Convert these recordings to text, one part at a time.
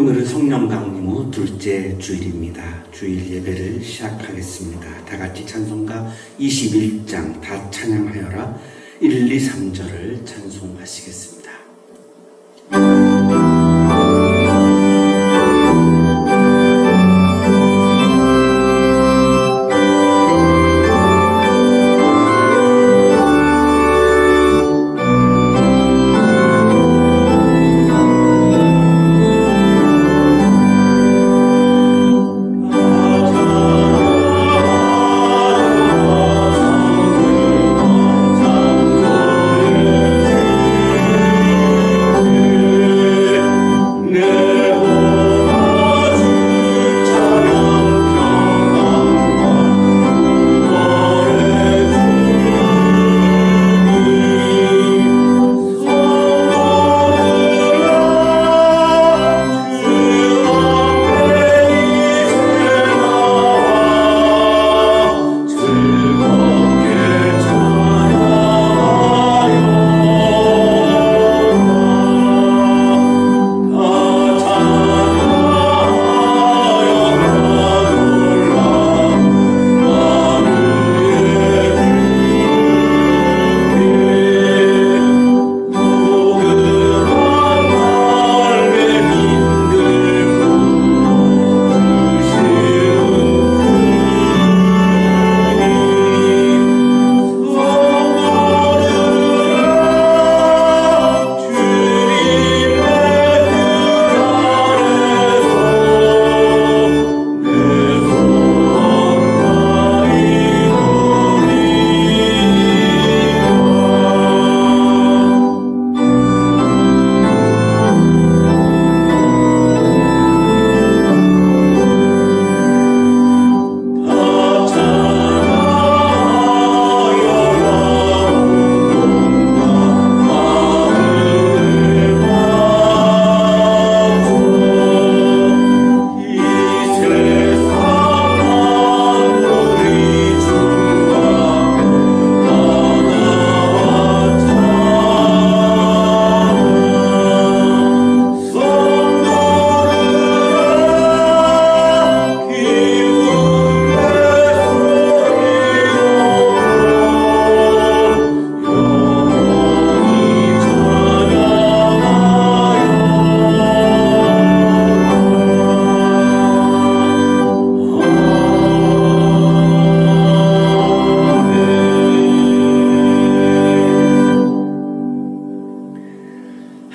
오늘은 성령 강림 후 둘째 주일입니다. 주일 예배를 시작하겠습니다. 다 같이 찬송가 21장 다 찬양하여라 1, 2, 3절을 찬송하시겠습니다.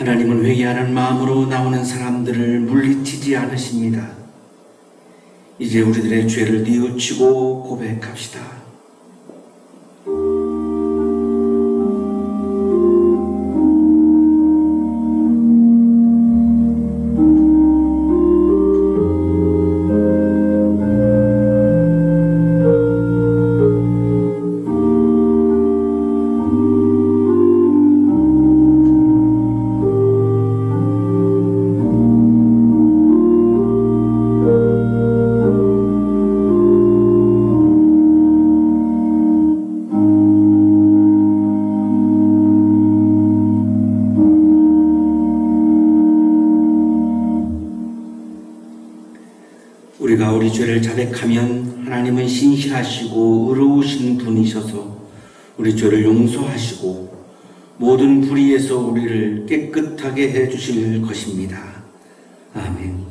하나님은 회개하는 마음으로 나오는 사람들을 물리치지 않으십니다. 이제 우리들의 죄를 뉘우치고 고백합시다. 우리가 우리 죄를 자백하면 하나님은 신실하시고 의로우신 분이셔서 우리 죄를 용서하시고 모든 불의에서 우리를 깨끗하게 해주실 것입니다. 아멘.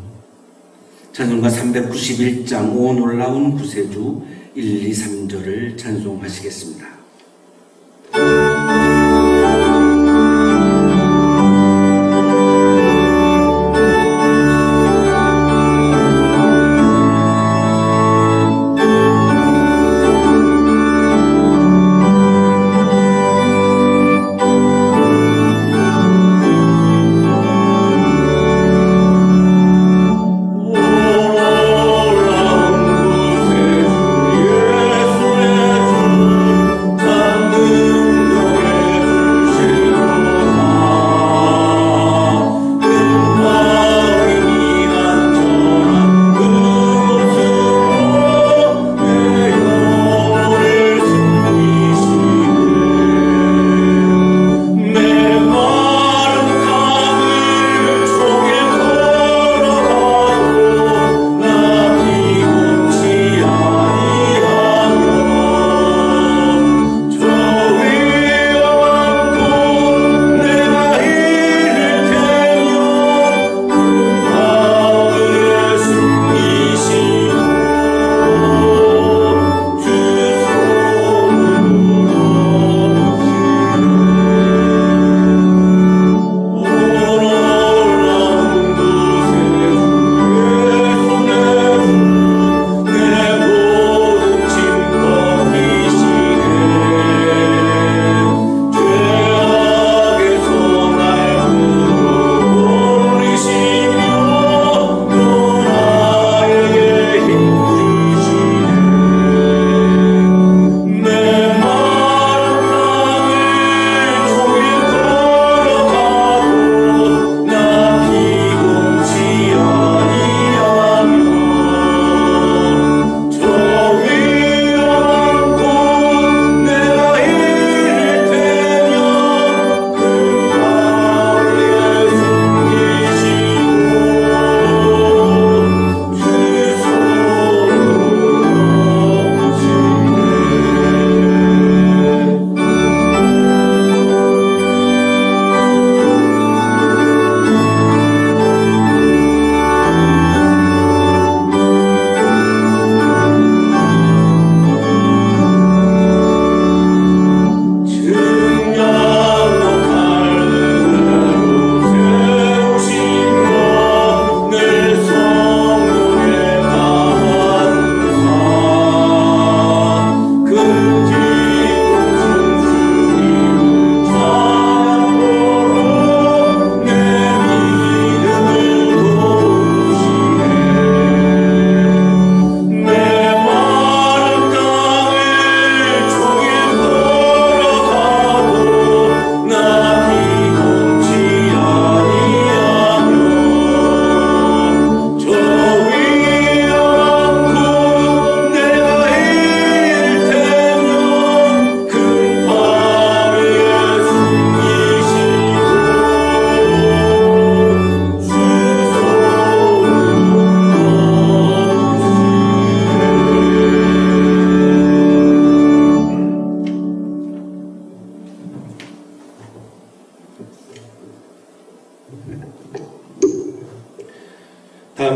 찬송가 391장 오 놀라운 구세주 1, 2, 3절을 찬송하시겠습니다.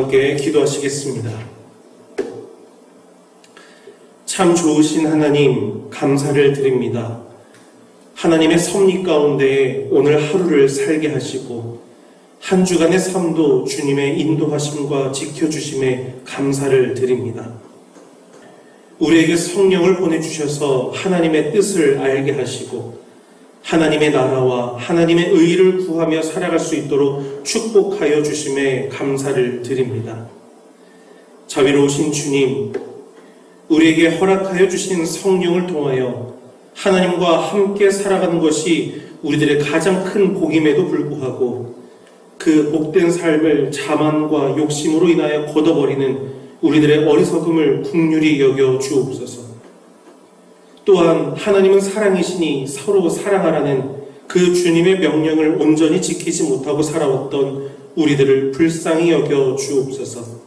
함께 기도하시겠습니다. 참 좋으신 하나님, 감사를 드립니다. 하나님의 섭리 가운데 오늘 하루를 살게 하시고 한 주간의 삶도 주님의 인도하심과 지켜주심에 감사를 드립니다. 우리에게 성령을 보내주셔서 하나님의 뜻을 알게 하시고 하나님의 나라와 하나님의 의를 구하며 살아갈 수 있도록 축복하여 주심에 감사를 드립니다. 자비로우신 주님, 우리에게 허락하여 주신 성령을 통하여 하나님과 함께 살아가는 것이 우리들의 가장 큰 복임에도 불구하고 그 복된 삶을 자만과 욕심으로 인하여 걷어버리는 우리들의 어리석음을 긍휼히 여겨 주옵소서. 또한 하나님은 사랑이시니 서로 사랑하라는 그 주님의 명령을 온전히 지키지 못하고 살아왔던 우리들을 불쌍히 여겨 주옵소서.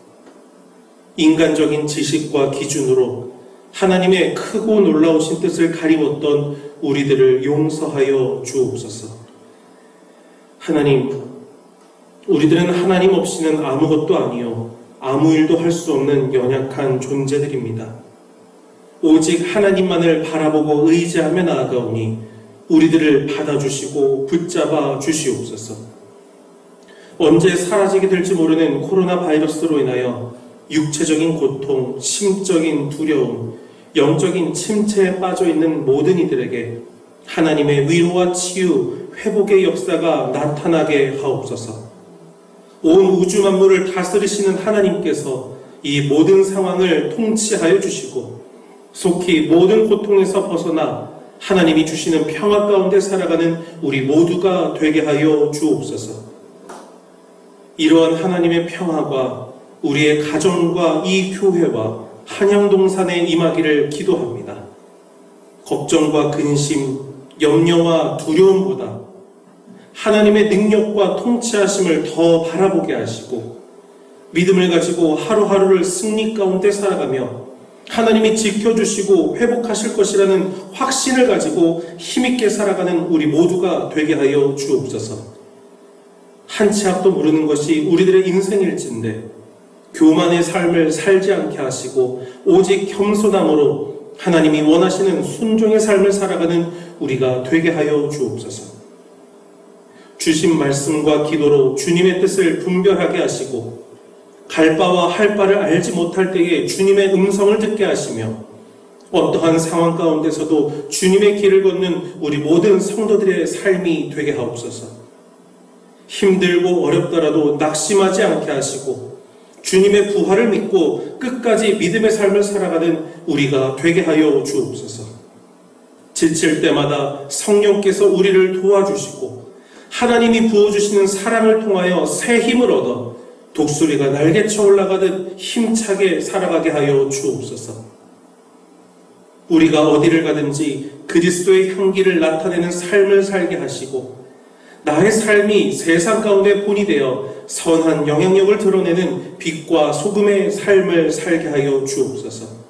인간적인 지식과 기준으로 하나님의 크고 놀라우신 뜻을 가리웠던 우리들을 용서하여 주옵소서. 하나님, 우리들은 하나님 없이는 아무것도 아니요 아무 일도 할 수 없는 연약한 존재들입니다. 오직 하나님만을 바라보고 의지하며 나아가오니 우리들을 받아주시고 붙잡아 주시옵소서. 언제 사라지게 될지 모르는 코로나 바이러스로 인하여 육체적인 고통, 심적인 두려움, 영적인 침체에 빠져있는 모든 이들에게 하나님의 위로와 치유, 회복의 역사가 나타나게 하옵소서. 온 우주 만물을 다스리시는 하나님께서 이 모든 상황을 통치하여 주시고 속히 모든 고통에서 벗어나 하나님이 주시는 평화 가운데 살아가는 우리 모두가 되게 하여 주옵소서. 이러한 하나님의 평화가 우리의 가정과 이 교회와 한양동산에 임하기를 기도합니다. 걱정과 근심, 염려와 두려움보다 하나님의 능력과 통치하심을 더 바라보게 하시고 믿음을 가지고 하루하루를 승리 가운데 살아가며 하나님이 지켜주시고 회복하실 것이라는 확신을 가지고 힘있게 살아가는 우리 모두가 되게 하여 주옵소서. 한 치 앞도 모르는 것이 우리들의 인생일진데 교만의 삶을 살지 않게 하시고 오직 겸손함으로 하나님이 원하시는 순종의 삶을 살아가는 우리가 되게 하여 주옵소서. 주신 말씀과 기도로 주님의 뜻을 분별하게 하시고 갈 바와 할 바를 알지 못할 때에 주님의 음성을 듣게 하시며 어떠한 상황 가운데서도 주님의 길을 걷는 우리 모든 성도들의 삶이 되게 하옵소서. 힘들고 어렵더라도 낙심하지 않게 하시고 주님의 부활을 믿고 끝까지 믿음의 삶을 살아가는 우리가 되게 하여 주옵소서. 지칠 때마다 성령께서 우리를 도와주시고 하나님이 부어주시는 사랑을 통하여 새 힘을 얻어 독수리가 날개쳐 올라가듯 힘차게 살아가게 하여 주옵소서. 우리가 어디를 가든지 그리스도의 향기를 나타내는 삶을 살게 하시고 나의 삶이 세상 가운데 본이 되어 선한 영향력을 드러내는 빛과 소금의 삶을 살게 하여 주옵소서.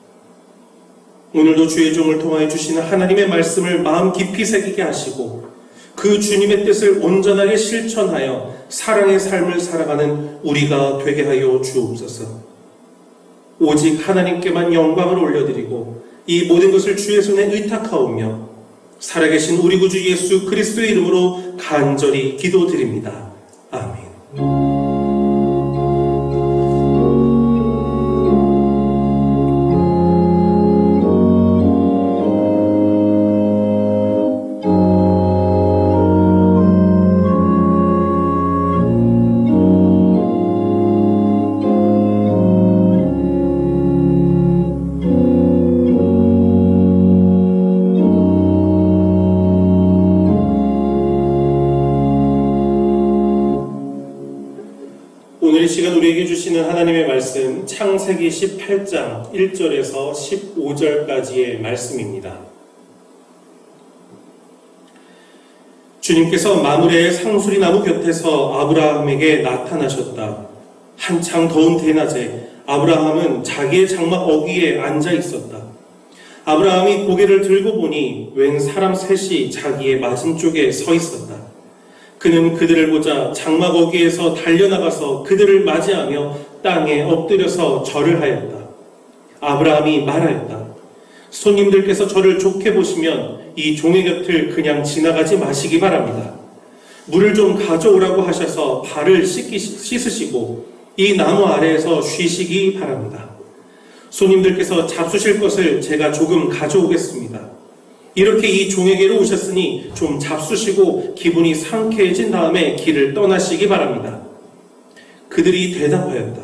오늘도 주의 종을 통하여 주시는 하나님의 말씀을 마음 깊이 새기게 하시고 그 주님의 뜻을 온전하게 실천하여 사랑의 삶을 살아가는 우리가 되게 하여 주옵소서. 오직 하나님께만 영광을 올려드리고 이 모든 것을 주의 손에 의탁하오며 살아계신 우리 구주 예수 그리스도의 이름으로 간절히 기도드립니다. 아멘. 오늘 이 시간 우리에게 주시는 하나님의 말씀 창세기 18장 1절에서 15절까지의 말씀입니다. 주님께서 마므레의 상수리 나무 곁에서 아브라함에게 나타나셨다. 한창 더운 대낮에 아브라함은 자기의 장막 어귀에 앉아 있었다. 아브라함이 고개를 들고 보니 웬 사람 셋이 자기의 맞은쪽에 서 있었다. 그는 그들을 보자 장막 어귀에서 달려나가서 그들을 맞이하며 땅에 엎드려서 절을 하였다. 아브라함이 말하였다. 손님들께서 저를 좋게 보시면 이 종의 곁을 그냥 지나가지 마시기 바랍니다. 물을 좀 가져오라고 하셔서 발을 씻으시고 이 나무 아래에서 쉬시기 바랍니다. 손님들께서 잡수실 것을 제가 조금 가져오겠습니다. 이렇게 이 종에게로 오셨으니 좀 잡수시고 기분이 상쾌해진 다음에 길을 떠나시기 바랍니다. 그들이 대답하였다.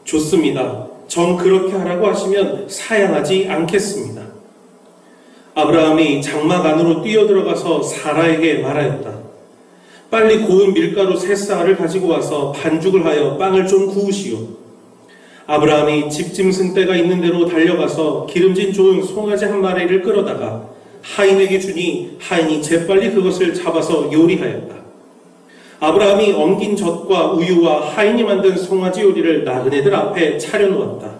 좋습니다. 정 그렇게 하라고 하시면 사양하지 않겠습니다. 아브라함이 장막 안으로 뛰어들어가서 사라에게 말하였다. 빨리 고운 밀가루 3쌀을 가지고 와서 반죽을 하여 빵을 좀 구우시오. 아브라함이 집짐승 떼가 있는 대로 달려가서 기름진 좋은 송아지 한 마리를 끌어다가 하인에게 주니 하인이 재빨리 그것을 잡아서 요리하였다. 아브라함이 엉긴 젖과 우유와 하인이 만든 송아지 요리를 나그네들 앞에 차려놓았다.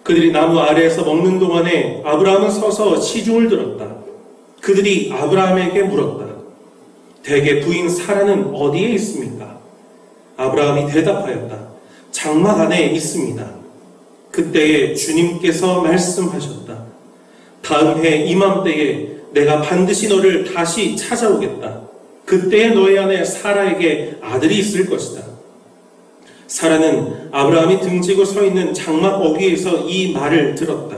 그들이 나무 아래에서 먹는 동안에 아브라함은 서서 시중을 들었다. 그들이 아브라함에게 물었다. 대개 부인 사라는 어디에 있습니까? 아브라함이 대답하였다. 장막 안에 있습니다. 그때에 주님께서 말씀하셨다. 다음 해 이맘때에 내가 반드시 너를 다시 찾아오겠다. 그때에 너희 안에 사라에게 아들이 있을 것이다. 사라는 아브라함이 등지고 서 있는 장막 어귀에서 이 말을 들었다.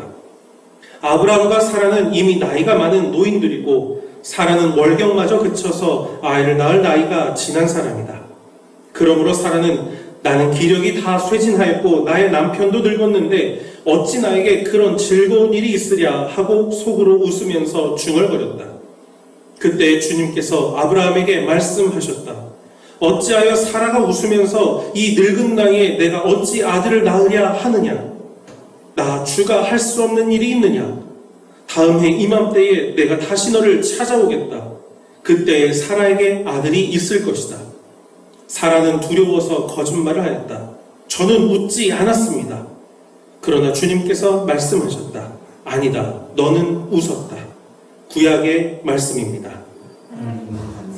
아브라함과 사라는 이미 나이가 많은 노인들이고 사라는 월경마저 그쳐서 아이를 낳을 나이가 지난 사람이다. 그러므로 사라는 나는 기력이 다 쇠진하였고 나의 남편도 늙었는데 어찌 나에게 그런 즐거운 일이 있으랴 하고 속으로 웃으면서 중얼거렸다. 그때 주님께서 아브라함에게 말씀하셨다. 어찌하여 사라가 웃으면서 이 늙은 나이에 내가 어찌 아들을 낳으랴 하느냐? 나 주가 할 수 없는 일이 있느냐? 다음 해 이맘때에 내가 다시 너를 찾아오겠다. 그때에 사라에게 아들이 있을 것이다. 사라는 두려워서 거짓말을 하였다. 저는 웃지 않았습니다. 그러나 주님께서 말씀하셨다. 아니다. 너는 웃었다. 구약의 말씀입니다. 감사합니다.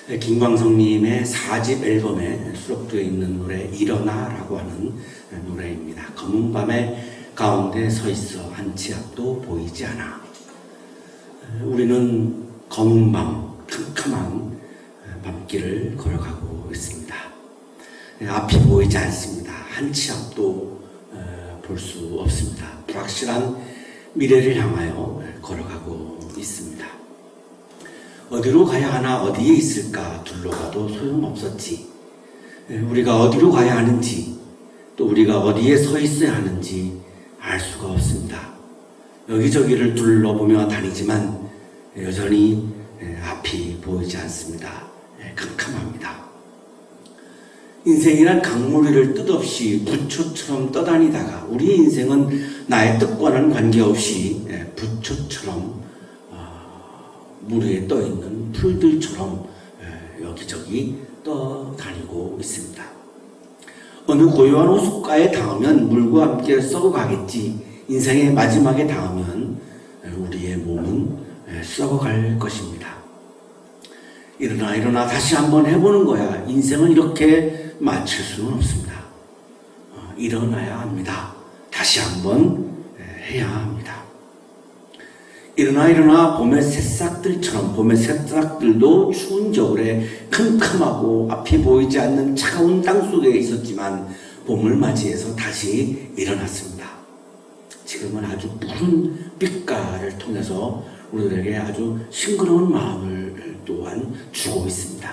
김광석님의 4집 앨범에 수록되어 있는 노래 일어나라고 하는 노래입니다. 검은 밤의 가운데 서 있어 한 치 앞도 보이지 않아. 우리는 검은 밤, 캄캄한 밤길을 걸어가고 있습니다. 앞이 보이지 않습니다. 한 치 앞도 볼 수 없습니다. 불확실한 미래를 향하여 걸어가고 있습니다. 어디로 가야 하나, 어디에 있을까 둘러봐도 소용없었지. 우리가 어디로 가야 하는지, 또 우리가 어디에 서 있어야 하는지 알 수가 없습니다. 여기저기를 둘러보며 다니지만 여전히 앞이 보이지 않습니다. 캄캄합니다. 인생이란 강물위를 뜻없이 부초처럼 떠다니다가 우리의 인생은 나의 뜻과는 관계없이 부초처럼 물 위에 떠있는 풀들처럼 여기저기 떠다니고 있습니다. 어느 고요한 호숫가에 닿으면 물과 함께 썩어가겠지. 인생의 마지막에 닿으면 우리의 몸은 썩어갈 것입니다. 일어나 다시 한번 해보는 거야. 인생은 이렇게 마칠 수는 없습니다. 일어나야 합니다. 다시 한번 해야 합니다. 일어나 봄의 새싹들처럼, 봄의 새싹들도 추운 겨울에 캄캄하고 앞이 보이지 않는 차가운 땅속에 있었지만 봄을 맞이해서 다시 일어났습니다. 지금은 아주 푸른 빛깔을 통해서 우리들에게 아주 싱그러운 마음을 또한 주고 있습니다.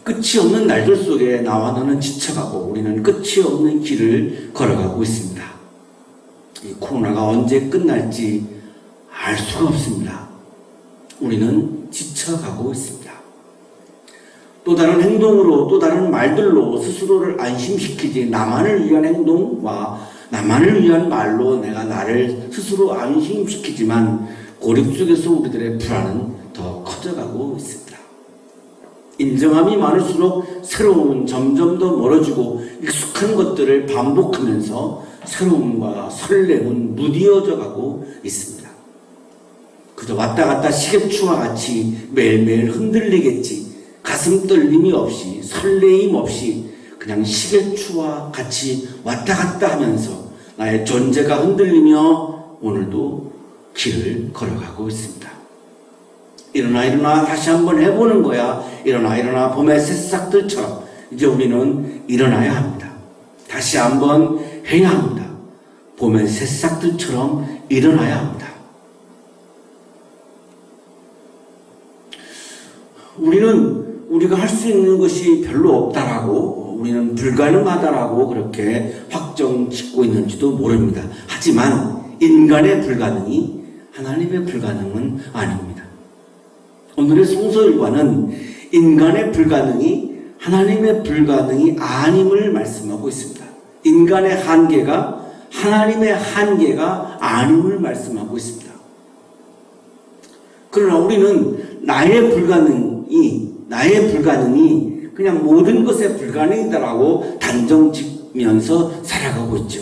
끝이 없는 날들 속에 나와 너는 지쳐가고 우리는 끝이 없는 길을 걸어가고 있습니다. 이 코로나가 언제 끝날지 알 수가 없습니다. 우리는 지쳐가고 있습니다. 또 다른 행동으로, 또 다른 말들로 스스로를 안심시키지, 나만을 위한 행동과 나만을 위한 말로 내가 나를 스스로 안심시키지만 고립 속에서 우리들의 불안은 더 커져가고 있습니다. 인정함이 많을수록 새로움은 점점 더 멀어지고 익숙한 것들을 반복하면서 새로움과 설렘은 무뎌져 가고 있습니다. 그저 왔다 갔다 시계추와 같이 매일매일 흔들리겠지. 가슴 떨림이 없이, 설레임 없이 그냥 시계추와 같이 왔다 갔다 하면서 나의 존재가 흔들리며 오늘도 길을 걸어가고 있습니다. 일어나 다시 한번 해보는 거야. 일어나 봄의 새싹들처럼 이제 우리는 일어나야 합니다. 다시 한번 해야 합니다. 봄의 새싹들처럼 일어나야 합니다. 우리가 할 수 있는 것이 별로 없다라고, 우리는 불가능하다라고 그렇게 확정 짓고 있는지도 모릅니다. 하지만 인간의 불가능이 하나님의 불가능은 아닙니다. 오늘의 성서일과는 인간의 불가능이 하나님의 불가능이 아님을 말씀하고 있습니다. 인간의 한계가 하나님의 한계가 아님을 말씀하고 있습니다. 그러나 우리는 나의 불가능이 그냥 모든 것에 불가능이다라고 단정 짓면서 살아가고 있죠.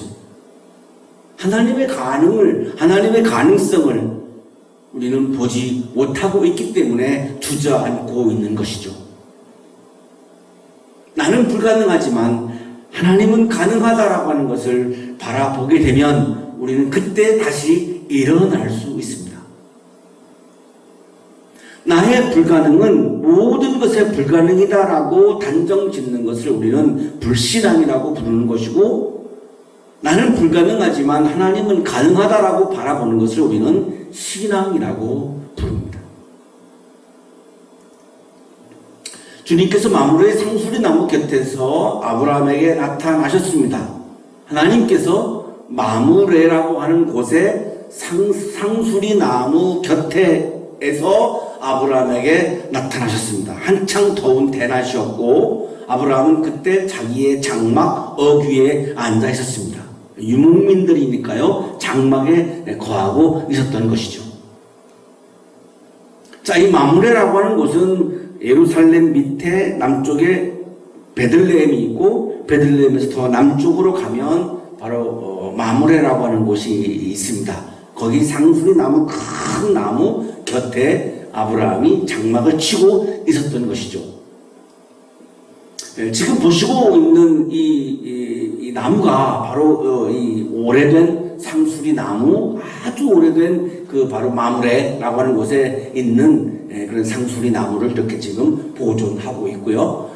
하나님의 가능성을 우리는 보지 못하고 있기 때문에 주저앉고 있는 것이죠. 나는 불가능하지만 하나님은 가능하다라고 하는 것을 바라보게 되면 우리는 그때 다시 일어날 수 있습니다. 나의 불가능은 모든 것에 불가능이다라고 단정 짓는 것을 우리는 불신앙이라고 부르는 것이고, 나는 불가능하지만 하나님은 가능하다라고 바라보는 것을 우리는 신앙이라고 부릅니다. 주님께서 마므르의 상수리 나무 곁에서 아브라함에게 나타나셨습니다. 하나님께서 마므레라고 하는 곳에 상수리 나무 곁에서 아브라함에게 나타나셨습니다. 한창 더운 대낮이었고 아브라함은 그때 자기의 장막 어귀에 앉아 있었습니다. 유목민들이니까요, 장막에 거하고 있었던 것이죠. 자, 이 마므레라고 하는 곳은 예루살렘 밑에 남쪽에 베들레헴이 있고, 베들레헴에서 더 남쪽으로 가면 바로 마므레라고 하는 곳이 있습니다. 거기 상수리 나무, 큰 나무 곁에 아브라함이 장막을 치고 있었던 것이죠. 지금 보시고 있는 이 나무가 바로 이 오래된 상수리 나무, 아주 오래된 그 바로 마므레라고 하는 곳에 있는 그런 상수리 나무를 이렇게 지금 보존하고 있고요.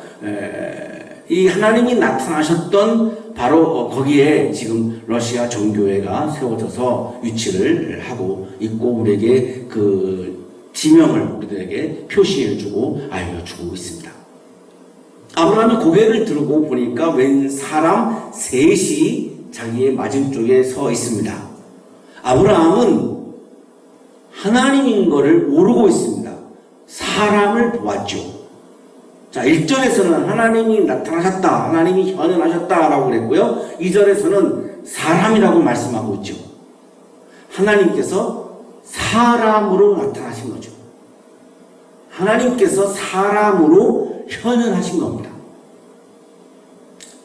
이 하나님이 나타나셨던 바로 거기에 지금 러시아 정교회가 세워져서 위치를 하고 있고, 우리에게 그 지명을 우리들에게 표시해주고 알려주고 있습니다. 아브라함이 고개를 들고 보니까 웬 사람 셋이 자기의 맞은쪽에 서 있습니다. 아브라함은 하나님인 것을 모르고 있습니다. 사람을 보았죠. 자, 1절에서는 하나님이 나타나셨다, 하나님이 현현하셨다라고 그랬고요. 2절에서는 사람이라고 말씀하고 있죠. 하나님께서 사람으로 나타나신 거죠. 하나님께서 사람으로 현현하신 겁니다.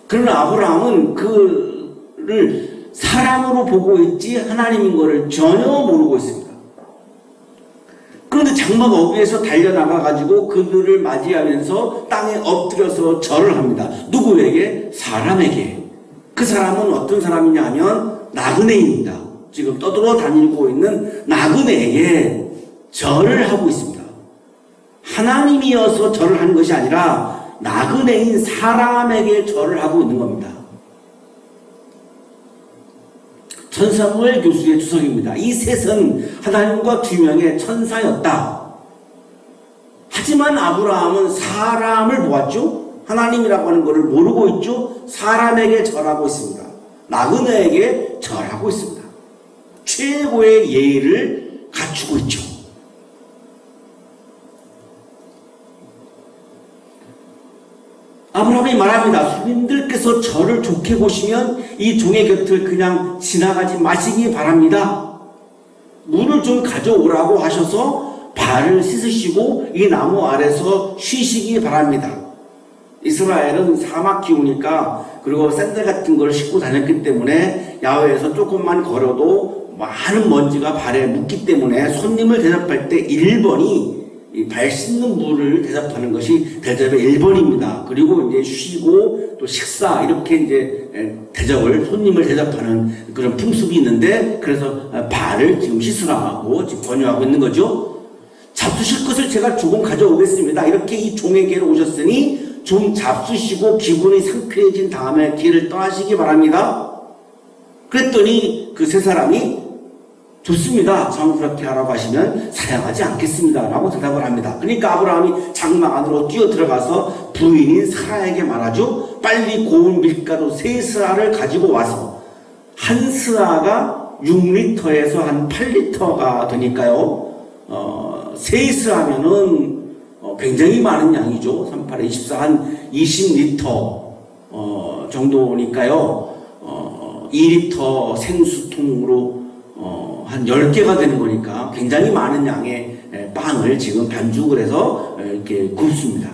그러나 아브라함은 그를 사람으로 보고 있지 하나님인 것을 전혀 모르고 있습니다. 그런데 장막 어귀에서 달려나가가지고 그들을 맞이하면서 땅에 엎드려서 절을 합니다. 누구에게? 사람에게. 그 사람은 어떤 사람이냐 하면 나그네입니다. 지금 떠돌아다니고 있는 나그네에게 절을 하고 있습니다. 하나님이어서 절을 하는 것이 아니라 나그네인 사람에게 절을 하고 있는 겁니다. 전사무엘 교수의 주석입니다. 이 셋은 하나님과 두 명의 천사였다. 하지만 아브라함은 사람을 보았죠. 하나님이라고 하는 것을 모르고 있죠. 사람에게 절하고 있습니다. 나그네에게 절하고 있습니다. 최고의 예의를 갖추고 있죠. 아브라함이 말합니다. 주님들께서 저를 좋게 보시면 이 종의 곁을 그냥 지나가지 마시기 바랍니다. 물을 좀 가져오라고 하셔서 발을 씻으시고 이 나무 아래서 쉬시기 바랍니다. 이스라엘은 사막 기후니까, 그리고 샌들 같은 걸 신고 다녔기 때문에 야외에서 조금만 걸어도 많은 먼지가 발에 묻기 때문에 손님을 대접할 때 1번이 발 씻는 물을 대접하는 것이 대접의 1번입니다. 그리고 이제 쉬고 또 식사, 이렇게 이제 대접을, 손님을 대접하는 그런 풍습이 있는데, 그래서 발을 지금 씻으라고 지금 권유하고 있는 거죠. 잡수실 것을 제가 조금 가져오겠습니다. 이렇게 이 종에게로 오셨으니 좀 잡수시고 기분이 상쾌해진 다음에 길을 떠나시기 바랍니다. 그랬더니 그 세 사람이 좋습니다. 장그렇게 하라고 하시면 사양하지 않겠습니다. 라고 대답을 합니다. 그러니까 아브라함이 장막 안으로 뛰어 들어가서 부인인 사라에게 말하죠. 빨리 고운 밀가루 3스라를 가지고 와서, 한 스라가 6리터에서 한 8리터가 되니까요. 3스라면은 굉장히 많은 양이죠. 38에 24, 한 20리터 정도니까요. 2리터 생수통으로 한 10개가 되는 거니까 굉장히 많은 양의 빵을 지금 반죽을 해서 이렇게 굽습니다.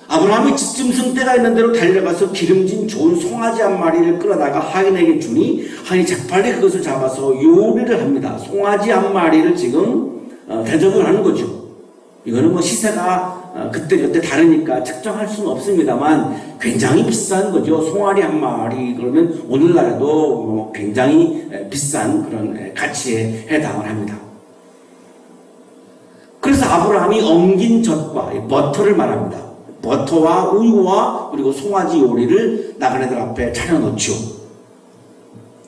아브라함이 집짐승 때가 있는 대로 달려가서 기름진 좋은 송아지 한 마리를 끌어다가 하인에게 주니 하인이 재빨리 그것을 잡아서 요리를 합니다. 송아지 한 마리를 지금 대접을 하는 거죠. 이거는 뭐 시세가 그때 다르니까 측정할 수는 없습니다만 굉장히 비싼 거죠. 송아리 한 마리 그러면 오늘날에도 굉장히 비싼 그런 가치에 해당을 합니다. 그래서 아브라함이 엉긴 젖과 버터를 말합니다. 버터와 우유와 그리고 송아지 요리를 나그네들 앞에 차려놓죠.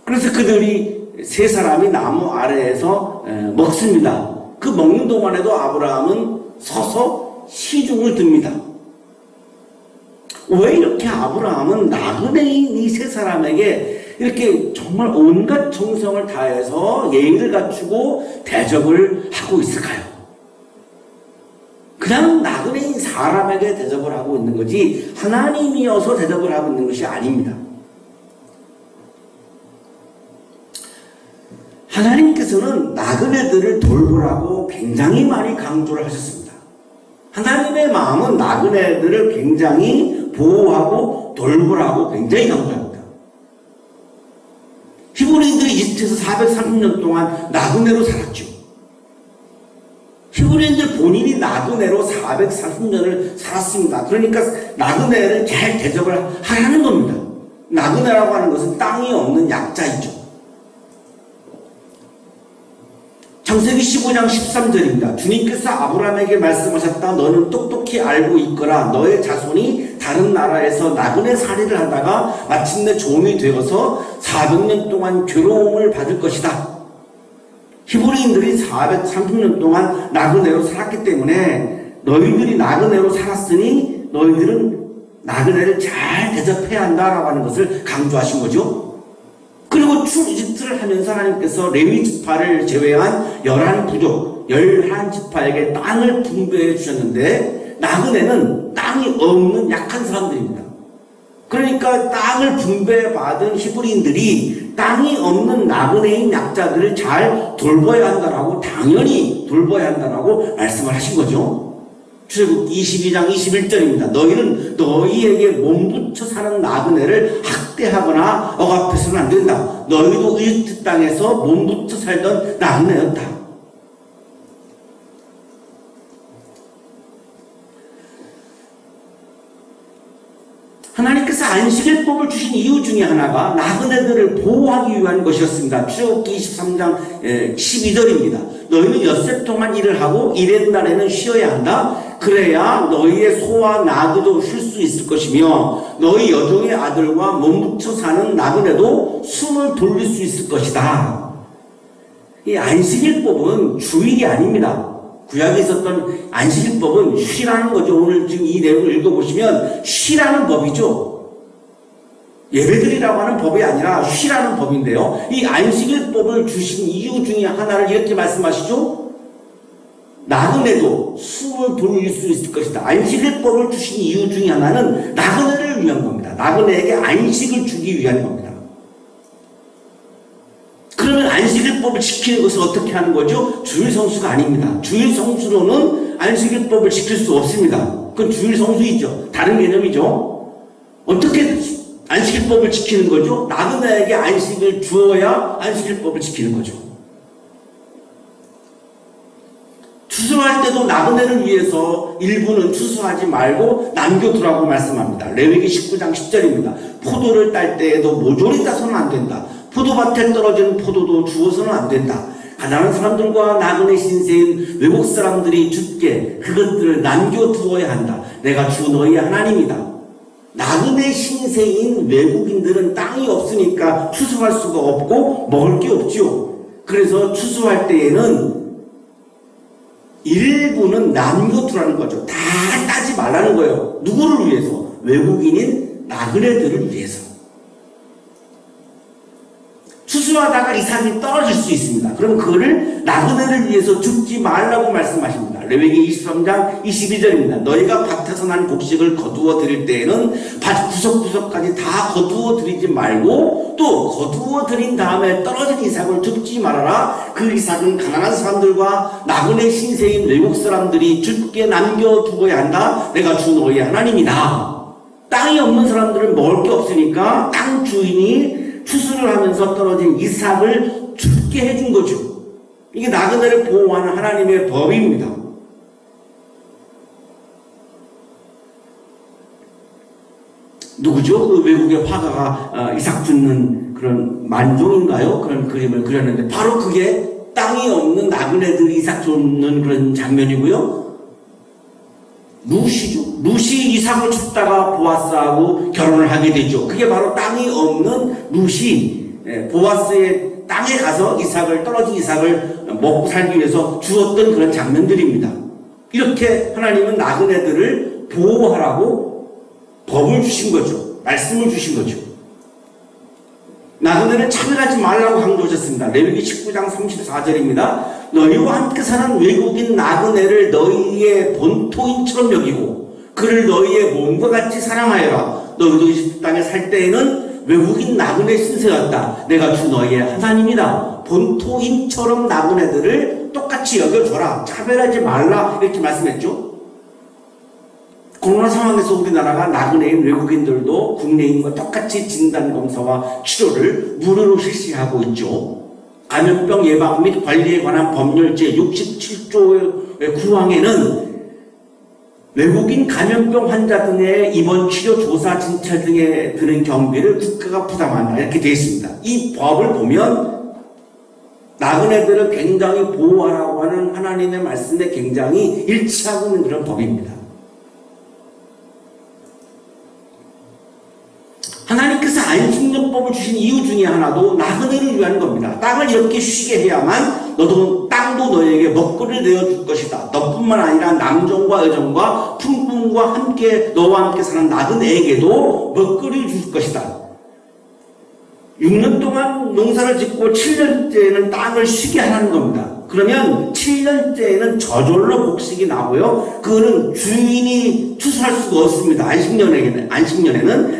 그래서 그들이 세 사람이 나무 아래에서 먹습니다. 그 먹는 동안에도 아브라함은 서서 시중을 듭니다. 왜 이렇게 아브라함은 나그네인 이 세 사람에게 이렇게 정말 온갖 정성을 다해서 예의를 갖추고 대접을 하고 있을까요? 그냥 나그네인 사람에게 대접을 하고 있는 거지 하나님이어서 대접을 하고 있는 것이 아닙니다. 하나님께서는 나그네들을 돌보라고 굉장히 많이 강조를 하셨습니다. 하나님의 마음은 나그네들을 굉장히 보호하고 돌보라고 굉장히 강조합니다. 히브리인들이 이집트에서 430년 동안 나그네로 살았죠. 히브리인들 본인이 나그네로 430년을 살았습니다. 그러니까 나그네를 잘 대접을 하라는 겁니다. 나그네라고 하는 것은 땅이 없는 약자이죠. 창세기 15장 13절입니다. 주님께서 아브라함에게 말씀하셨다. 너는 똑똑히 알고 있거라. 너의 자손이 다른 나라에서 나그네 살이를 하다가 마침내 종이 되어서 400년 동안 괴로움을 받을 것이다. 히브리인들이 430년 동안 나그네로 살았기 때문에 너희들이 나그네로 살았으니 너희들은 나그네를 잘 대접해야 한다라고 하는 것을 강조하신 거죠. 그리고 출이집트를 하면서 하나님께서 레위 지파를 제외한 11부족, 11지파에게 땅을 분배해 주셨는데 나그네는 땅이 없는 약한 사람들입니다. 그러니까 땅을 분배받은 히브리인들이 땅이 없는 나그네인 약자들을 잘 돌봐야 한다라고, 당연히 돌봐야 한다라고 말씀을 하신 거죠. 출애굽기 22장 21절입니다. 너희는 너희에게 몸붙여 사는 나그네를 학대하거나 억압해서는 안 된다. 너희도 이집트 땅에서 몸붙여 살던 나그네였다. 하나님께서 안식일법을 주신 이유 중에 하나가 나그네들을 보호하기 위한 것이었습니다. 출애굽기 23장 12절입니다. 너희는 엿새 동안 일을 하고 일의 날에는 쉬어야 한다. 그래야 너희의 소와 나그도 쉴 수 있을 것이며 너희 여종의 아들과 몸붙여 사는 나그네도 숨을 돌릴 수 있을 것이다. 이 안식일법은 주일이 아닙니다. 구약에 있었던 안식일법은 쉬라는 거죠. 오늘 지금 이 내용을 읽어보시면 쉬라는 법이죠. 예배드리라고 하는 법이 아니라 쉬라는 법인데요. 이 안식일법을 주신 이유 중에 하나를 이렇게 말씀하시죠. 나그네도 숨을 돌릴 수 있을 것이다. 안식일법을 주신 이유 중에 하나는 나그네를 위한 겁니다. 나그네에게 안식을 주기 위한 겁니다. 그러면 안식일법을 지키는 것은 어떻게 하는 거죠? 주일 성수가 아닙니다. 주일 성수로는 안식일법을 지킬 수 없습니다. 그건 주일 성수이죠. 다른 개념이죠. 어떻게 안식일법을 지키는 거죠? 나그네에게 안식을 주어야 안식일법을 지키는 거죠. 추수할 때도 나그네를 위해서 일부는 추수하지 말고 남겨두라고 말씀합니다. 레위기 19장 10절입니다. 포도를 딸 때에도 모조리 따서는 안 된다. 포도밭에 떨어지는 포도도 주워서는 안 된다. 가난한 사람들과 나그네 신세인 외국 사람들이 죽게 그것들을 남겨두어야 한다. 내가 주 너희의 하나님이다. 나그네 신세인 외국인들은 땅이 없으니까 추수할 수가 없고 먹을 게 없지요. 그래서 추수할 때에는 일부는 남겨두라는 거죠. 다 따지 말라는 거예요. 누구를 위해서? 외국인인 나그네들을 위해서. 추수하다가 이삭이 떨어질 수 있습니다. 그럼 그거를 나그네를 위해서 죽지 말라고 말씀하십니다. 레위기 23장 22절입니다. 너희가 밭에서 난 곡식을 거두어 드릴 때에는 밭 구석구석까지 다 거두어 드리지 말고 또 거두어 드린 다음에 떨어진 이삭을 죽지 말아라. 그 이삭은 가난한 사람들과 나그네 신세인 외국 사람들이 죽게 남겨두어야 한다. 내가 주 너희의 하나님이다. 땅이 없는 사람들은 먹을 게 없으니까 땅 주인이 추수를 하면서 떨어진 이삭을 죽게 해준 거죠. 이게 나그네를 보호하는 하나님의 법입니다. 누구죠? 그 외국의 화가가 이삭 죽는 그런 만종인가요? 그런 그림을 그렸는데 바로 그게 땅이 없는 나그네들이 이삭 죽는 그런 장면이고요. 루시죠. 루시 이삭을 줍다가 보아스하고 결혼을 하게 되죠. 그게 바로 땅이 없는 루시, 보아스의 땅에 가서 이삭을, 떨어진 이삭을 먹고 살기 위해서 주었던 그런 장면들입니다. 이렇게 하나님은 나그네들을 보호하라고 법을 주신 거죠. 말씀을 주신 거죠. 나그네를 차별하지 말라고 강조하셨습니다. 레위기 19장 34절입니다. 너희와 함께 사는 외국인 나그네를 너희의 본토인처럼 여기고 그를 너희의 몸과 같이 사랑하여라. 너희도 이집트 땅에 살 때에는 외국인 나그네 신세였다. 내가 주 너희의 하나님이다. 본토인처럼 나그네들을 똑같이 여겨줘라. 차별하지 말라. 이렇게 말씀했죠. 코로나 상황에서 우리나라가 나그네인 외국인들도 국내인과 똑같이 진단검사와 치료를 무료로 실시하고 있죠. 감염병 예방 및 관리에 관한 법률 제67조 구항에는 외국인 감염병 환자 등의 입원 치료 조사 진찰 등에 드는 경비를 국가가 부담한다 이렇게 되어 있습니다. 이 법을 보면 나그네들을 굉장히 보호하라고 하는 하나님의 말씀에 굉장히 일치하고 있는 그런 법입니다. 하나님께서 안식년법을 주신 이유 중에 하나도 나그네를 위한 겁니다. 땅을 이렇게 쉬게 해야만 땅도 너에게 먹거리를 내어줄 것이다. 너뿐만 아니라 남정과 여정과 품꾼과 함께 너와 함께 사는 나그네에게도 먹거리를 줄 것이다. 6년 동안 농사를 짓고 7년째에는 땅을 쉬게 하라는 겁니다. 그러면 7년째에는 저절로 곡식이 나고요. 그거는 주인이 추수할 수가 없습니다. 안식년에는.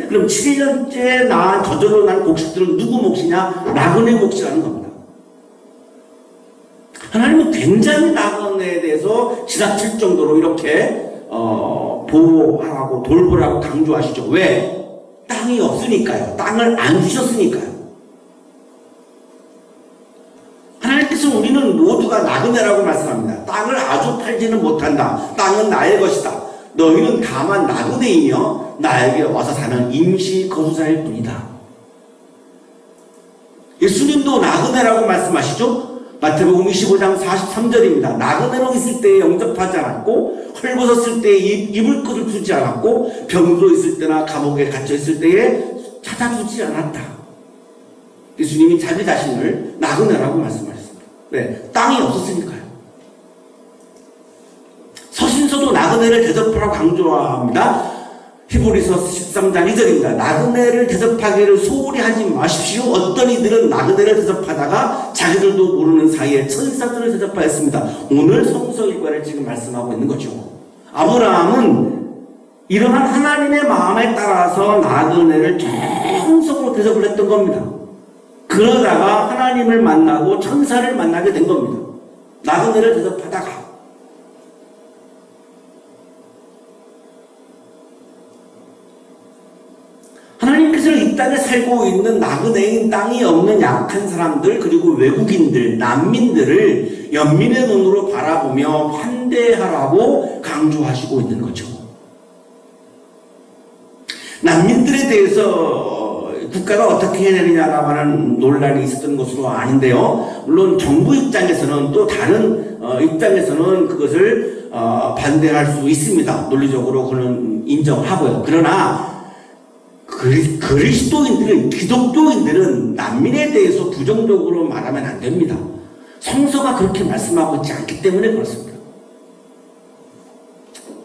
그럼 7년째 난 저절로 난 곡식들은 누구 몫이냐? 나그네 몫이라는 겁니다. 하나님은 굉장히 나그네에 대해서 지나칠 정도로 이렇게 보호하라고 돌보라고 강조하시죠. 왜? 땅이 없으니까요. 땅을 안 주셨으니까요. 하나님께서 우리는 모두가 나그네라고 말씀합니다. 땅을 아주 팔지는 못한다. 땅은 나의 것이다. 너희는 다만 나그네이며 나에게 와서 사는 임시 거주자일 뿐이다. 예수님도 나그네라고 말씀하시죠. 마태복음 25장 43절입니다. 나그네로 있을 때에 영접하지 않았고 헐벗었을 때에 입을 것을 주지 않았고 병으로 있을 때나 감옥에 갇혀 있을 때에 찾아주지 않았다. 예수님이 자기 자신을 나그네라고 말씀하셨습니다. 왜? 땅이 없었으니까요. 서신서도 나그네를 대접하라고 강조합니다. 히브리서 13장 2절입니다. 나그네를 대접하기를 소홀히 하지 마십시오. 어떤 이들은 나그네를 대접하다가 자기들도 모르는 사이에 천사들을 대접하였습니다. 오늘 성서 일과를 지금 말씀하고 있는 거죠. 아브라함은 이러한 하나님의 마음에 따라서 나그네를 정성으로 대접을 했던 겁니다. 그러다가 하나님을 만나고 천사를 만나게 된 겁니다. 나그네를 대접하다가. 하나님께서 이 땅에 살고 있는 나그네인 땅이 없는 약한 사람들 그리고 외국인들, 난민들을 연민의 눈으로 바라보며 환대하라고 강조하시고 있는 거죠. 난민들에 대해서 국가가 어떻게 해야 되느냐라고 하는 논란이 있었던 것으로 아닌데요. 물론 정부 입장에서는 또 다른 입장에서는 그것을 반대할 수 있습니다. 논리적으로 그는 인정하고요. 그러나 그리스도인들은, 기독교인들은 난민에 대해서 부정적으로 말하면 안 됩니다. 성서가 그렇게 말씀하고 있지 않기 때문에 그렇습니다.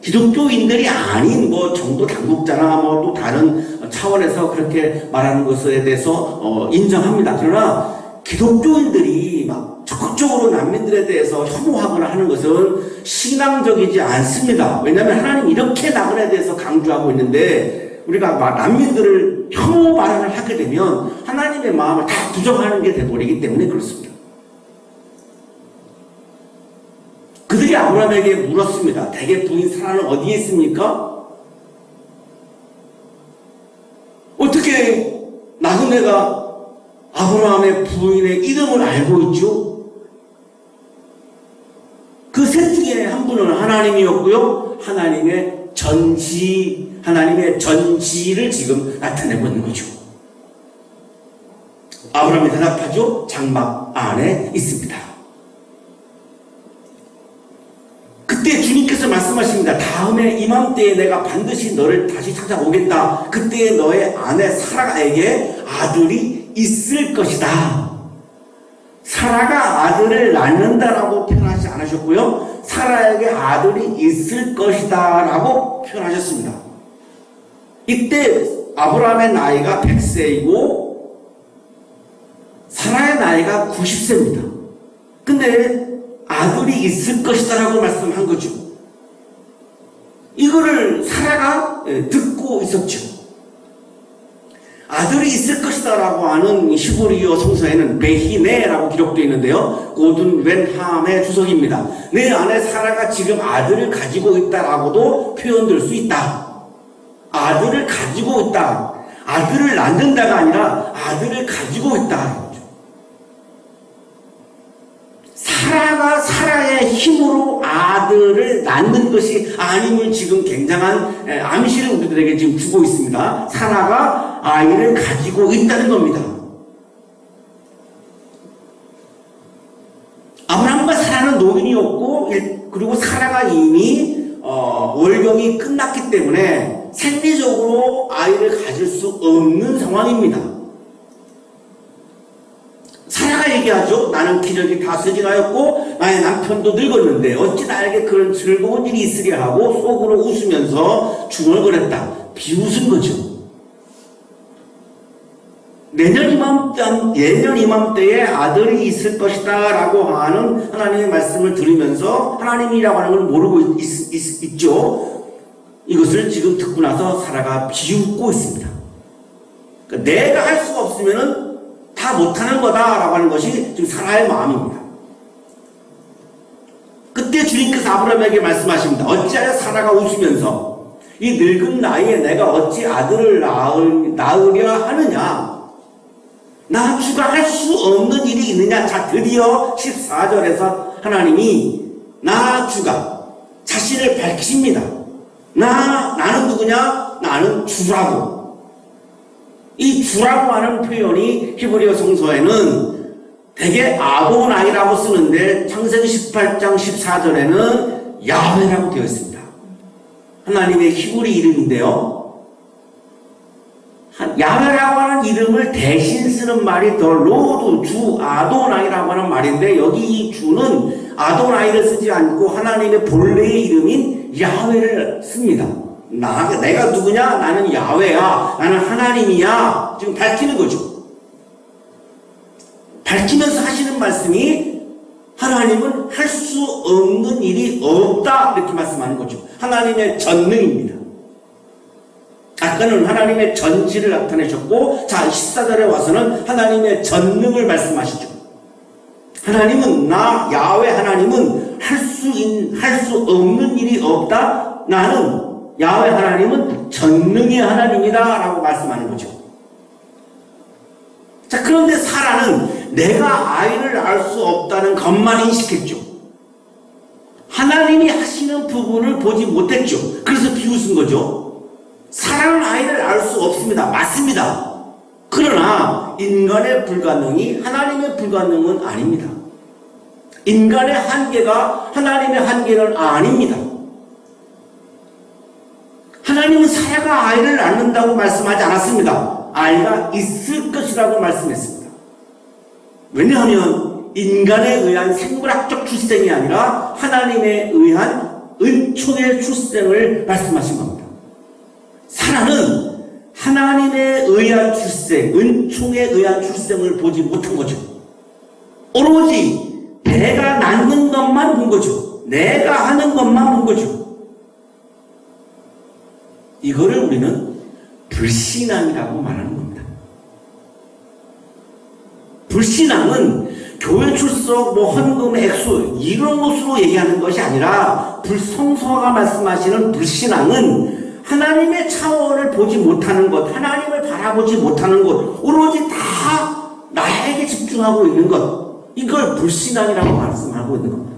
기독교인들이 아닌 정부 당국자나 또 다른 차원에서 그렇게 말하는 것에 대해서 인정합니다. 그러나 기독교인들이 막 적극적으로 난민들에 대해서 혐오하거나 하는 것은 신앙적이지 않습니다. 왜냐하면 하나님 이렇게 나그네에 대해서 강조하고 있는데 우리가 난민들을 혐오 발언을 하게 되면 하나님의 마음을 다 부정하는 게 되어버리기 때문에 그렇습니다. 그들이 아브라함에게 물었습니다. 대개 부인 사라는 어디에 있습니까? 어떻게 나그네가 아브라함의 부인의 이름을 알고 있죠? 그 셋 중에 한 분은 하나님이었고요. 하나님의 전지를 지금 나타내고 있는 거죠. 아브라함이 대답하죠. 장막 안에 있습니다. 그때 주님께서 말씀하십니다. 다음에 이맘때에 내가 반드시 너를 다시 찾아오겠다. 그때 너의 아내 사라에게 아들이 있을 것이다. 사라가 아들을 낳는다라고 표현하지 않으셨고요. 사라에게 아들이 있을 것이다 라고 표현하셨습니다. 이때 아브라함의 나이가 100세이고 사라의 나이가 90세입니다. 근데 아들이 있을 것이다 라고 말씀한 거죠. 이거를 사라가 듣고 있었죠. 아들이 있을 것이다 라고 하는 히브리어 성서에는 베히네라고 기록되어 있는데요. 고든 웬함의 주석입니다. 내 아내 사라가 지금 아들을 가지고 있다라고도 표현될 수 있다. 아들을 가지고 있다. 아들을 낳는다가 아니라 아들을 가지고 있다. 사라가 사라의 힘으로 아들을 낳는 것이 아니면 지금 굉장한 암시를 우리들에게 지금 주고 있습니다. 사라가 아이를 가지고 있다는 겁니다. 아브라함과 사라는 노인이었고, 그리고 사라가 이미 월경이 끝났기 때문에 생리적으로 아이를 가질 수 없는 상황입니다. 사라가 얘기하죠. 나는 기력이 다스지하였고 나의 남편도 늙었는데 어찌 나에게 그런 즐거운 일이 있으랴 하고 속으로 웃으면서 중얼거렸다. 비웃은 거죠. 내년 이맘때에 아들이 있을 것이다 라고 하는 하나님의 말씀을 들으면서 하나님이라고 하는 걸 모르고 있죠. 이것을 지금 듣고 나서 사라가 비웃고 있습니다. 그러니까 내가 할 수가 없으면은 다 못하는 거다라고 하는 것이 지금 사라의 마음입니다. 그때 주님께서 아브라함에게 말씀하십니다. 어찌하여 사라가 웃으면서 이 늙은 나이에 내가 어찌 아들을 낳으려 하느냐? 나 주가 할 수 없는 일이 있느냐? 자, 드디어 14절에서 하나님이 나 주가 자신을 밝히십니다. 나는 누구냐? 나는 주라고. 이 주라고 하는 표현이 히브리어 성서에는 대개 아도나이라고 쓰는데 창세기 18장 14절에는 야훼라고 되어 있습니다. 하나님의 히브리 이름인데요. 야훼라고 하는 이름을 대신 쓰는 말이 더 로드, 주, 아도나이라고 하는 말인데 여기 이 주는 아도나이를 쓰지 않고 하나님의 본래의 이름인 야훼를 씁니다. 내가 누구냐? 나는 야훼야. 나는 하나님이야. 지금 밝히는 거죠. 밝히면서 하시는 말씀이 하나님은 할 수 없는 일이 없다. 이렇게 말씀하는 거죠. 하나님의 전능입니다. 아까는 하나님의 전지를 나타내셨고, 자, 14절에 와서는 하나님의 전능을 말씀하시죠. 하나님은, 야훼 하나님은 할 수 없는 일이 없다. 나는 야훼 하나님은 전능의 하나님이다 라고 말씀하는 거죠. 자, 그런데 사라는 내가 아이를 낳을 수 없다는 것만 인식했죠. 하나님이 하시는 부분을 보지 못했죠. 그래서 비웃은 거죠. 사라는 아이를 낳을 수 없습니다. 맞습니다. 그러나 인간의 불가능이 하나님의 불가능은 아닙니다. 인간의 한계가 하나님의 한계는 아닙니다. 하나님은 사라가 아이를 낳는다고 말씀하지 않았습니다. 아이가 있을 것이라고 말씀했습니다. 왜냐하면 인간에 의한 생물학적 출생이 아니라 하나님에 의한 은총의 출생을 말씀하신 겁니다. 사라는 하나님에 의한 출생, 은총에 의한 출생을 보지 못한 거죠. 오로지 내가 낳는 것만 본 거죠. 내가 하는 것만 본 거죠. 이거를 우리는 불신앙이라고 말하는 겁니다. 불신앙은 교회 출석, 헌금, 액수 이런 것으로 얘기하는 것이 아니라 성서가 말씀하시는 불신앙은 하나님의 차원을 보지 못하는 것, 하나님을 바라보지 못하는 것, 오로지 다 나에게 집중하고 있는 것, 이걸 불신앙이라고 말씀하고 있는 겁니다.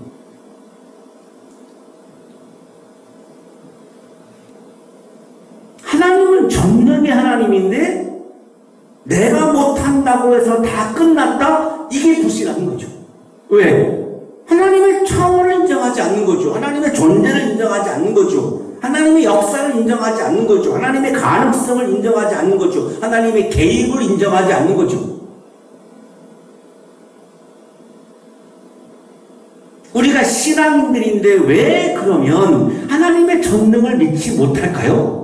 하나님은 전능의 하나님인데 내가 못한다고 해서 다 끝났다? 이게 불신앙인 거죠. 왜? 하나님의 차원을 인정하지 않는 거죠. 하나님의 존재를 인정하지 않는 거죠. 하나님의 역사를 인정하지 않는 거죠. 하나님의 가능성을 인정하지 않는 거죠. 하나님의 개입을 인정하지 않는 거죠. 우리가 신앙인들인데 왜 그러면 하나님의 전능을 믿지 못할까요?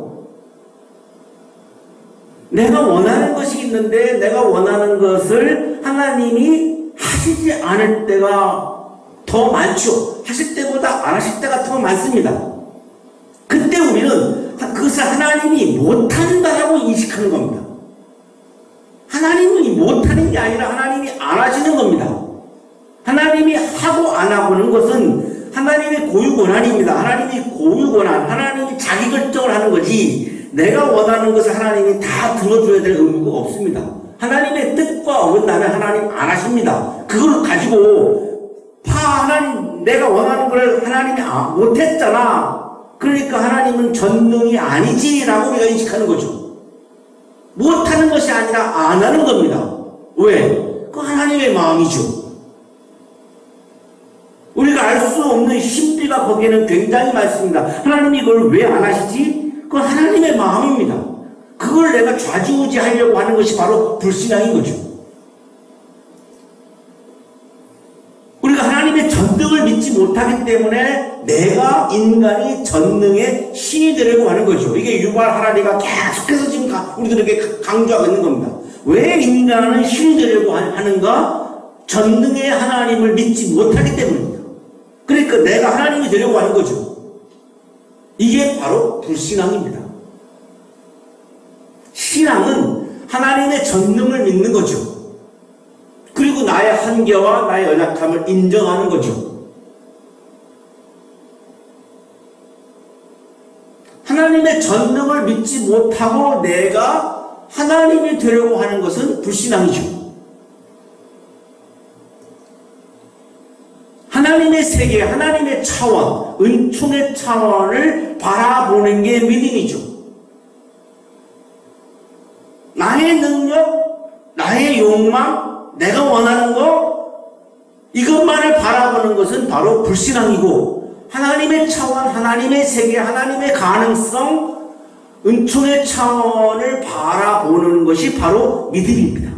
내가 원하는 것이 있는데 내가 원하는 것을 하나님이 하시지 않을 때가 더 많죠. 하실 때보다 안 하실 때가 더 많습니다. 그때 우리는 그것을 하나님이 못한다라고 인식하는 겁니다. 하나님이 못하는 게 아니라 하나님이 안 하시는 겁니다. 하나님이 하고 안 하고는 것은 하나님의 고유권한입니다. 하나님이 고유권한, 하나님이 자기 결정을 하는 거지 내가 원하는 것을 하나님이 다 들어줘야 될 의무가 없습니다. 하나님의 뜻과 어긋나면 하나님 안 하십니다. 그걸 가지고 하나님, 내가 원하는 걸 하나님이 못했잖아. 그러니까 하나님은 전능이 아니지라고 우리가 인식하는 거죠. 못하는 것이 아니라 안 하는 겁니다. 왜? 그 하나님의 마음이죠. 우리가 알 수 없는 신비가 거기에는 굉장히 많습니다. 하나님이 이걸 왜 안 하시지? 그건 하나님의 마음입니다. 그걸 내가 좌지우지하려고 하는 것이 바로 불신앙인 거죠. 우리가 하나님의 전능을 믿지 못하기 때문에 내가 인간이 전능의 신이 되려고 하는 거죠. 이게 유발 하라리가 계속해서 지금 우리들에게 강조하고 있는 겁니다. 왜 인간은 신이 되려고 하는가? 전능의 하나님을 믿지 못하기 때문입니다. 그러니까 내가 하나님이 되려고 하는 거죠. 이게 바로 불신앙입니다. 신앙은 하나님의 전능을 믿는 거죠. 그리고 나의 한계와 나의 연약함을 인정하는 거죠. 하나님의 전능을 믿지 못하고 내가 하나님이 되려고 하는 것은 불신앙이죠. 하나님의 세계, 하나님의 차원, 은총의 차원을 바라보는 게 믿음이죠. 나의 능력, 나의 욕망, 내가 원하는 거, 이것만을 바라보는 것은 바로 불신앙이고, 하나님의 차원, 하나님의 세계, 하나님의 가능성, 은총의 차원을 바라보는 것이 바로 믿음입니다.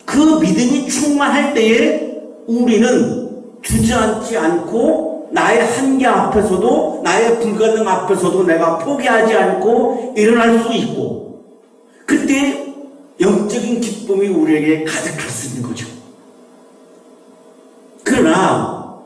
그 믿음이 충만할 때에 우리는 주저앉지 않고 나의 한계 앞에서도 나의 불가능 앞에서도 내가 포기하지 않고 일어날 수 있고, 그때 영적인 기쁨이 우리에게 가득할 수 있는 거죠. 그러나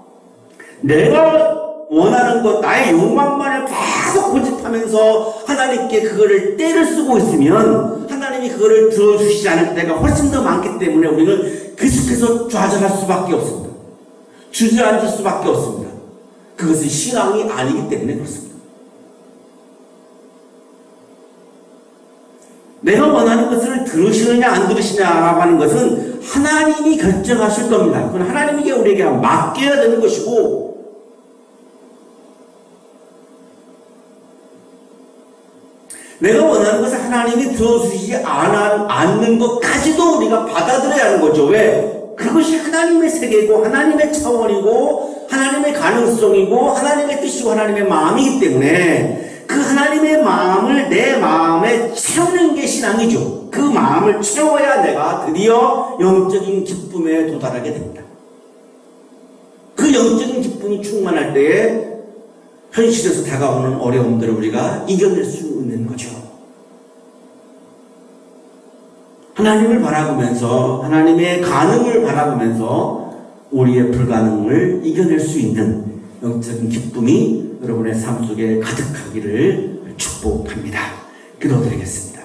내가 원하는 것, 나의 욕망만을 계속 고집하면서 하나님께 그거를 떼를 쓰고 있으면 하나님이 그거를 들어주시지 않을 때가 훨씬 더 많기 때문에 우리는 계속해서 좌절할 수밖에 없습니다. 주저앉을 수밖에 없습니다. 그것은 신앙이 아니기 때문에 그렇습니다. 내가 원하는 것을 들으시느냐 안 들으시냐라고 하는 것은 하나님이 결정하실 겁니다. 그건 하나님에게 우리에게 맡겨야 되는 것이고, 내가 원하는 것을 하나님이 들어주시지 않는 것까지도 우리가 받아들여야 하는 거죠. 왜? 그것이 하나님의 세계이고 하나님의 차원이고 하나님의 가능성이고 하나님의 뜻이고 하나님의 마음이기 때문에 그 하나님의 마음을 내 마음에 채우는 게 신앙이죠. 그 마음을 채워야 내가 드디어 영적인 기쁨에 도달하게 됩니다. 그 영적인 기쁨이 충만할 때에 현실에서 다가오는 어려움들을 우리가 이겨낼 수 있는 거죠. 하나님을 바라보면서, 하나님의 가능을 바라보면서 우리의 불가능을 이겨낼 수 있는 영적인 기쁨이 여러분의 삶 속에 가득하기를 축복합니다. 기도드리겠습니다.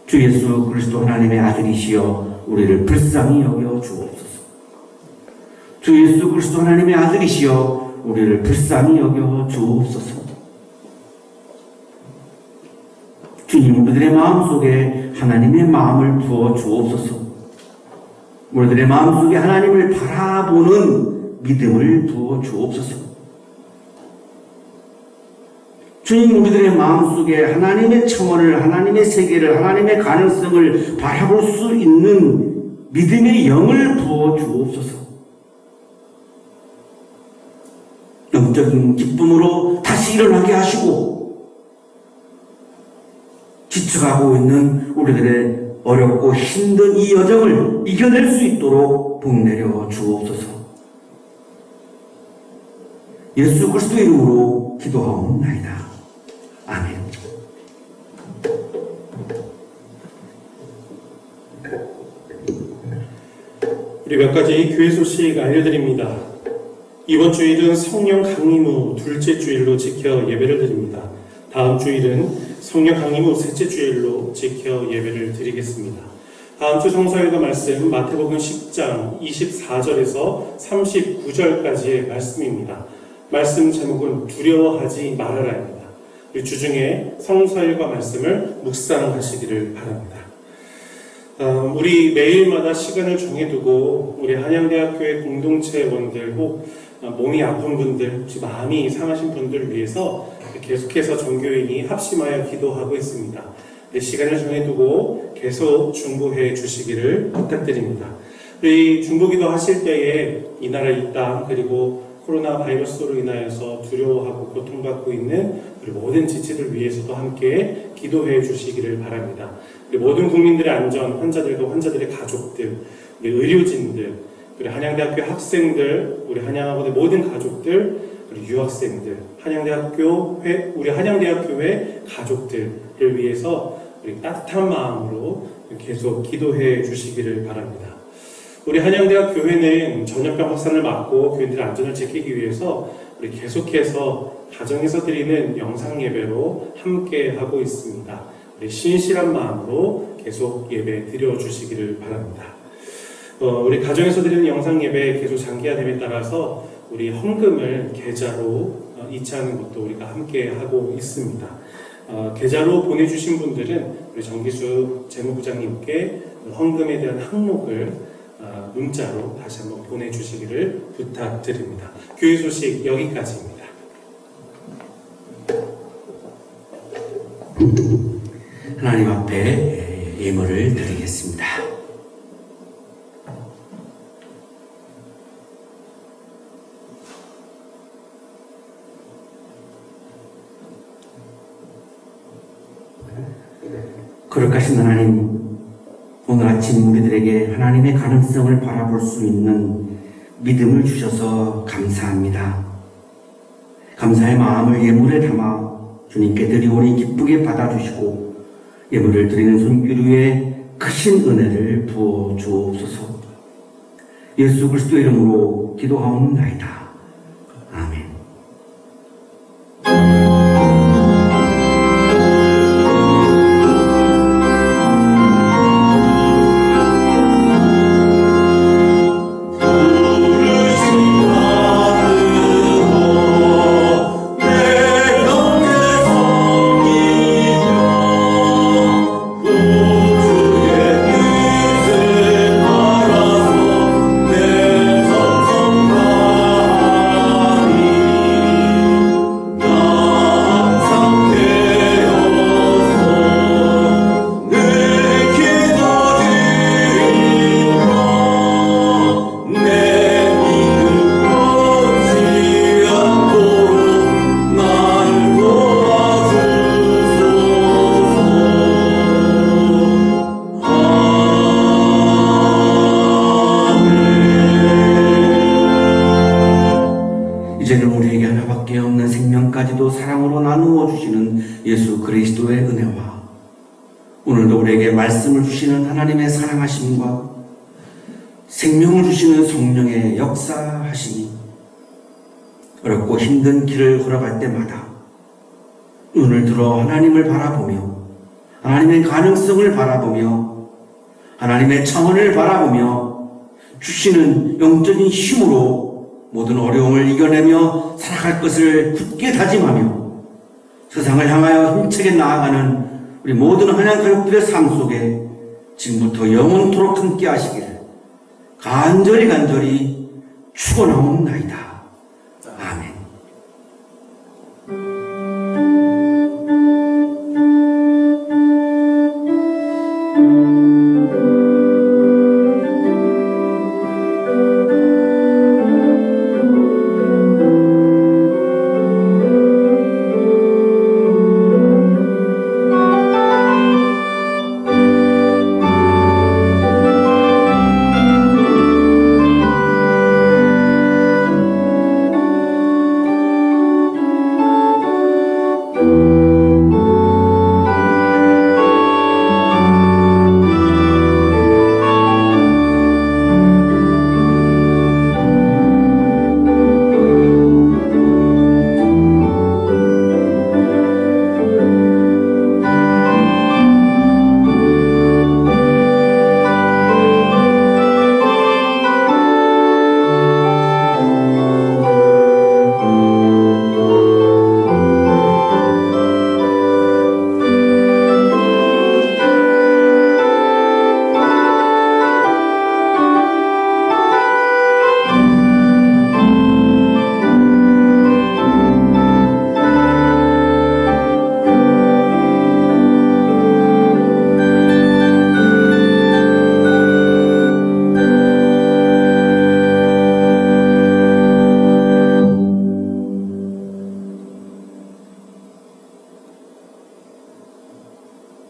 주 예수 그리스도 하나님의 아들이시여 우리를 불쌍히 여겨 주옵소서. 주 예수 그리스도 하나님의 아들이시여 우리를 불쌍히 여겨 주옵소서. 주님, 우리들의 마음속에 하나님의 마음을 부어 주옵소서. 우리들의 마음속에 하나님을 바라보는 믿음을 부어 주옵소서. 주님, 우리들의 마음속에 하나님의 청원을, 하나님의 세계를, 하나님의 가능성을 바라볼 수 있는 믿음의 영을 부어 주옵소서. 영적인 기쁨으로 다시 일어나게 하시고, 지쳐가고 있는 우리들의 어렵고 힘든 이 여정을 이겨낼 수 있도록 복내려 주옵소서. 예수 그리스도의 이름으로 기도하옵나이다. 아멘. 우리 몇 가지 교회 소식 알려드립니다. 이번 주일은 성령 강림 후 둘째 주일로 지켜 예배를 드립니다. 다음 주일은 성령 강림 후 셋째 주일로 지켜 예배를 드리겠습니다. 다음 주 성서일과 말씀 마태복음 10장 24절에서 39절까지의 말씀입니다. 말씀 제목은 두려워하지 말아라입니다. 우리 주중에 성서일과 말씀을 묵상하시기를 바랍니다. 우리 매일마다 시간을 정해두고 우리 한양대학교의 공동체원들 혹 몸이 아픈 분들, 혹시 마음이 상하신 분들을 위해서 계속해서 전교인이 합심하여 기도하고 있습니다. 시간을 정해두고 계속 중보해 주시기를 부탁드립니다. 우리 중보기도 하실 때에 이 나라 이 땅 그리고 코로나 바이러스로 인하여서 두려워하고 고통받고 있는 우리 모든 지체들 위해서도 함께 기도해 주시기를 바랍니다. 우리 모든 국민들의 안전, 환자들과 환자들의 가족들, 우리 의료진들, 우리 한양대학교 학생들, 우리 한양학원의 모든 가족들, 우리 유학생들, 우리 한양대학교의 가족들을 위해서 우리 따뜻한 마음으로 계속 기도해 주시기를 바랍니다. 우리 한양대학 교회는 전염병 확산을 막고 교인들의 안전을 지키기 위해서 우리 계속해서 가정에서 드리는 영상 예배로 함께 하고 있습니다. 우리 신실한 마음으로 계속 예배 드려 주시기를 바랍니다. 우리 가정에서 드리는 영상 예배 계속 장기화됨에 따라서 우리 헌금을 계좌로 이체하는 것도 우리가 함께 하고 있습니다. 계좌로 보내주신 분들은 우리 정기수 재무부장님께 헌금에 대한 항목을 문자로 다시 한번 보내주시기를 부탁드립니다. 교회 소식 여기까지입니다. 하나님 앞에 예물을 드리겠습니다. 거룩하신 하나님, 오늘 아침 우리들에게 하나님의 가능성을 바라볼 수 있는 믿음을 주셔서 감사합니다. 감사의 마음을 예물에 담아 주님께 드리오니 기쁘게 받아주시고 예물을 드리는 손길 위에 크신 은혜를 부어 주옵소서. 예수 그리스도의 이름으로 기도하옵나이다. 아멘. 이제는 우리에게 하나밖에 없는 생명까지도 사랑으로 나누어 주시는 예수 그리스도의 은혜와 오늘도 우리에게 말씀을 주시는 하나님의 사랑하심과 생명을 주시는 성령의 역사하심이 어렵고 힘든 길을 걸어갈 때마다 눈을 들어 하나님을 바라보며 하나님의 가능성을 바라보며 하나님의 청원을 바라보며 주시는 영적인 힘으로 모든 어려움을 이겨내며 살아갈 것을 굳게 다짐하며 세상을 향하여 힘차게 나아가는 우리 모든 한양 가족들의 삶 속에 지금부터 영원토록 함께 하시기를 간절히 축원하옵나이다.